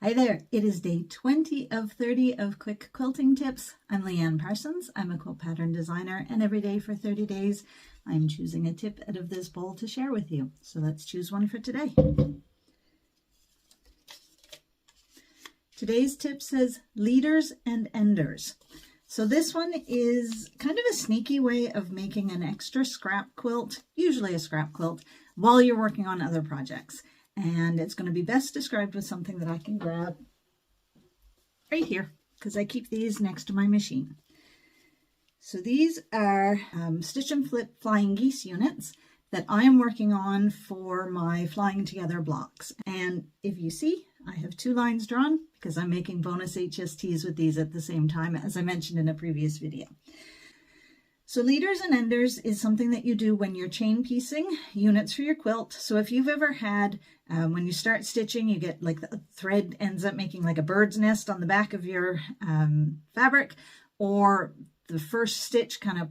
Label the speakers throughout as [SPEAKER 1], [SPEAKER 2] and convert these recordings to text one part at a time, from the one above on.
[SPEAKER 1] Hi there, it is day 20 of 30 of quick quilting tips. I'm Leanne Parsons. I'm a quilt pattern designer, and every day for 30 days I'm choosing a tip out of this bowl to share with you. So let's choose one for today. Today's tip says leaders and enders. So this one is kind of a sneaky way of making an extra scrap quilt, usually a scrap quilt, while you're working on other projects. And it's going to be best described with something that I can grab right here, because I keep these next to my machine. So these are Stitch and Flip Flying Geese units that I am working on for my Flying Together blocks. And if you see, I have two lines drawn because I'm making bonus HSTs with these at the same time, as I mentioned in a previous video. So leaders and enders is something that you do when you're chain piecing units for your quilt. So if you've ever had, when you start stitching, you get like the thread ends up making like a bird's nest on the back of your fabric, or the first stitch kind of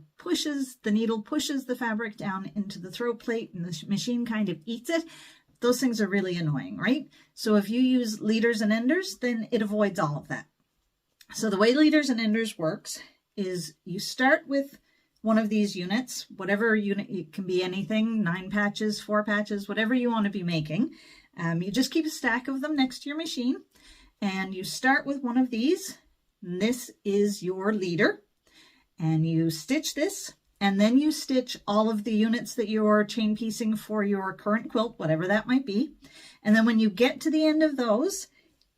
[SPEAKER 1] the needle pushes the fabric down into the throat plate and the machine kind of eats it. Those things are really annoying, right? So if you use leaders and enders, then it avoids all of that. So the way leaders and enders works is you start with one of these units, whatever unit, it can be anything, 9 patches, 4 patches, whatever you want to be making. You just keep a stack of them next to your machine, and you start with one of these. And this is your leader, and you stitch this, and then you stitch all of the units that you're chain piecing for your current quilt, whatever that might be. And then when you get to the end of those,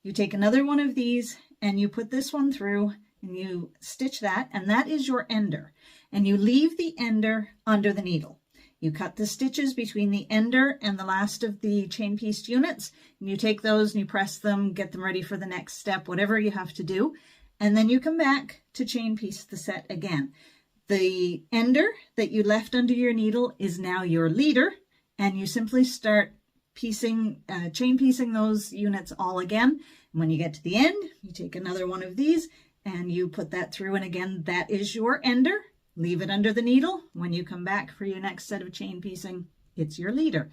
[SPEAKER 1] you take another one of these and you put this one through and you stitch that, and that is your ender. And you leave the ender under the needle. You cut the stitches between the ender and the last of the chain pieced units, and you take those and you press them, get them ready for the next step, whatever you have to do. And then you come back to chain piece the set again. The ender that you left under your needle is now your leader, and you simply start piecing, chain piecing those units all again. And when you get to the end, you take another one of these and you put that through, and again, that is your ender. Leave it under the needle. When you come back for your next set of chain piecing, it's your leader.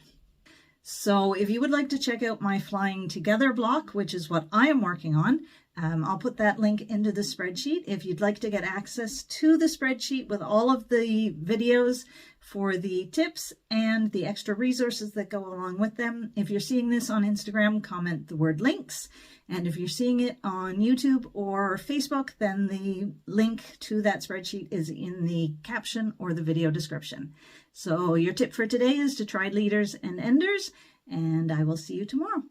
[SPEAKER 1] So if you would like to check out my Flying Together block, which is what I am working on, I'll put that link into the spreadsheet. If you'd like to get access to the spreadsheet with all of the videos for the tips and the extra resources that go along with them, if you're seeing this on Instagram, comment the word links. And if you're seeing it on YouTube or Facebook, then the link to that spreadsheet is in the caption or the video description. So your tip for today is to try leaders and enders, and I will see you tomorrow.